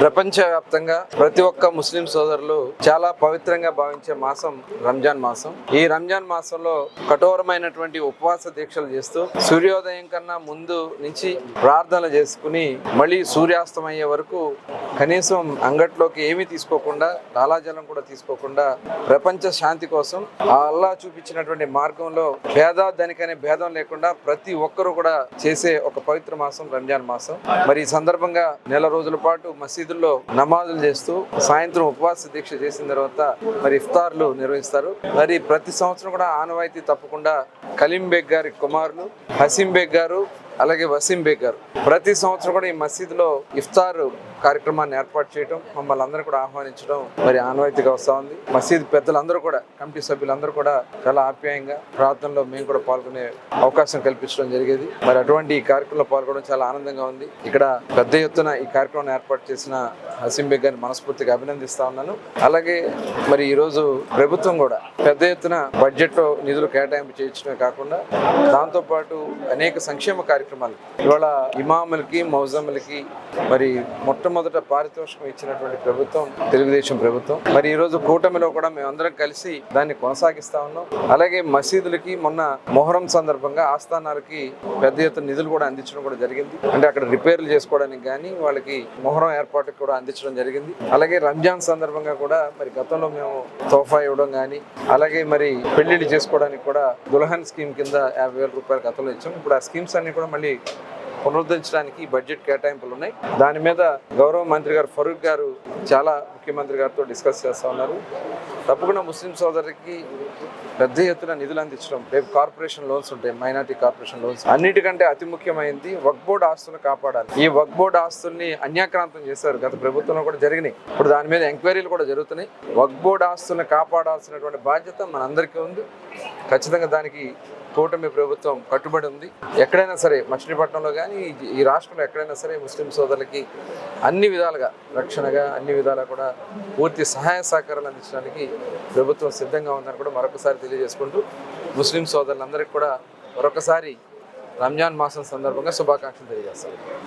ప్రపంచవ్యాప్తంగా ప్రతి ఒక్క ముస్లిం సోదరులు చాలా పవిత్రంగా భావించే మాసం రంజాన్ మాసం. ఈ రంజాన్ మాసంలో కఠోరమైనటువంటి ఉపవాస దీక్షలు చేస్తూ సూర్యోదయం కన్నా ముందు నుంచి ప్రార్థనలు చేసుకుని మళ్ళీ సూర్యాస్తం అయ్యే వరకు కనీసం అంగట్లోకి ఏమీ తీసుకోకుండా లాలాజలం కూడా తీసుకోకుండా ప్రపంచ శాంతి కోసం ఆ అల్లా చూపించినటువంటి మార్గంలో ధనికనే భేదం లేకుండా ప్రతి ఒక్కరూ కూడా చేసే ఒక పవిత్ర మాసం రంజాన్ మాసం. మరి ఈ సందర్భంగా నెల రోజుల పాటు మసీదుల్లో నమాజులు చేస్తూ సాయంత్రం ఉపవాస దీక్ష చేసిన తర్వాత మరి ఇఫ్తార్లు నిర్వహిస్తారు. మరి ప్రతి సంవత్సరం కూడా ఆనవాయితీ తప్పకుండా కలీం బేగ్ గారి కుమారులు హసీం బేగ్ గారు అలాగే వసీం బేగ్ గారు ప్రతి సంవత్సరం కూడా ఈ మసీదులో ఇఫ్తార్ కార్యక్రమాన్ని ఏర్పాటు చేయడం, మమ్మల్ని అందరూ కూడా ఆహ్వానించడం మరి ఆనవాయితీగా వస్తూ ఉంది. మసీద్ పెద్దలందరూ కూడా, కమిటీ సభ్యులందరూ కూడా చాలా ఆప్యాయంగా ప్రార్థనలో మేము కూడా పాల్గొనే అవకాశం కల్పించడం జరిగేది. మరి అటువంటి ఈ కార్యక్రమంలో పాల్గొనడం చాలా ఆనందంగా ఉంది. ఇక్కడ పెద్ద ఎత్తున ఈ కార్యక్రమాన్ని ఏర్పాటు చేసిన హసీం బేగ్ గారిని మనస్ఫూర్తిగా అభినందిస్తా ఉన్నాను. అలాగే మరి ఈరోజు ప్రభుత్వం కూడా పెద్ద ఎత్తున బడ్జెట్లో నిధులు కేటాయింపు చేయించడమే కాకుండా దాంతోపాటు అనేక సంక్షేమ కార్యక్రమాలు ఇవాళ ఇమాములకి మౌజములకి మరి మొట్టమొదట పారితోషికం ఇచ్చినటువంటి ప్రభుత్వం తెలుగుదేశం ప్రభుత్వం. మరి ఈ రోజు కూటమిలో కూడా మేమందరం కలిసి దాన్ని కొనసాగిస్తా ఉన్నాం. అలాగే మసీదులకి మొన్న మొహరం సందర్భంగా ఆస్థానాలకి పెద్ద ఎత్తున నిధులు కూడా అందించడం కూడా జరిగింది. అంటే అక్కడ రిపేర్లు చేసుకోవడానికి కానీ వాళ్ళకి మొహరం ఏర్పాటుకు కూడా అందించడం జరిగింది. అలాగే రంజాన్ సందర్భంగా కూడా మరి గతంలో మేము తోఫా ఇవ్వడం కానీ అలాగే మరి పెళ్లిళ్ళు చేసుకోవడానికి కూడా దుల్హన్ స్కీమ్ కింద 50,000 రూపాయలు గతంలో ఇచ్చాం. ఇప్పుడు ఆ స్కీమ్స్ అన్ని కూడా మళ్ళీ పునరుద్ధరించడానికి బడ్జెట్ కేటాయింపులు ఉన్నాయి. దాని మీద గౌరవ మంత్రి గారు ఫరూక్ గారు చాలా ముఖ్యమంత్రి గారితో డిస్కస్ చేస్తూ ఉన్నారు. తప్పకుండా ముస్లిం సోదరులకి పెద్ద ఎత్తున నిధులు అందించడం, రేపు కార్పొరేషన్ లోన్స్ ఉంటాయి, మైనార్టీ కార్పొరేషన్ లోన్స్, అన్నిటికంటే అతి ముఖ్యమైనది వక్ఫ్ బోర్డు ఆస్తులను కాపాడాలి. ఈ వక్ఫ్ బోర్డు ఆస్తుల్ని అన్యాక్రాంతం చేశారు, గత ప్రభుత్వంలో కూడా జరిగినాయి. ఇప్పుడు దాని మీద ఎంక్వైరీలు కూడా జరుగుతున్నాయి. వక్ఫ్ బోర్డు ఆస్తులను కాపాడాల్సినటువంటి బాధ్యత మనందరికీ ఉంది. ఖచ్చితంగా దానికి కూటమి ప్రభుత్వం కట్టుబడి ఉంది. ఎక్కడైనా సరే మచిలీపట్నంలో కానీ ఈ రాష్ట్రంలో ఎక్కడైనా సరే ముస్లిం సోదరులకి అన్ని విధాలుగా రక్షణగా అన్ని విధాలుగా కూడా పూర్తి సహాయ సహకారాలు అందించడానికి ప్రభుత్వం సిద్ధంగా ఉందని కూడా మరొకసారి తెలియజేసుకుంటూ ముస్లిం సోదరులందరికీ కూడా మరొకసారి రంజాన్ మాసం సందర్భంగా శుభాకాంక్షలు తెలియజేస్తాను.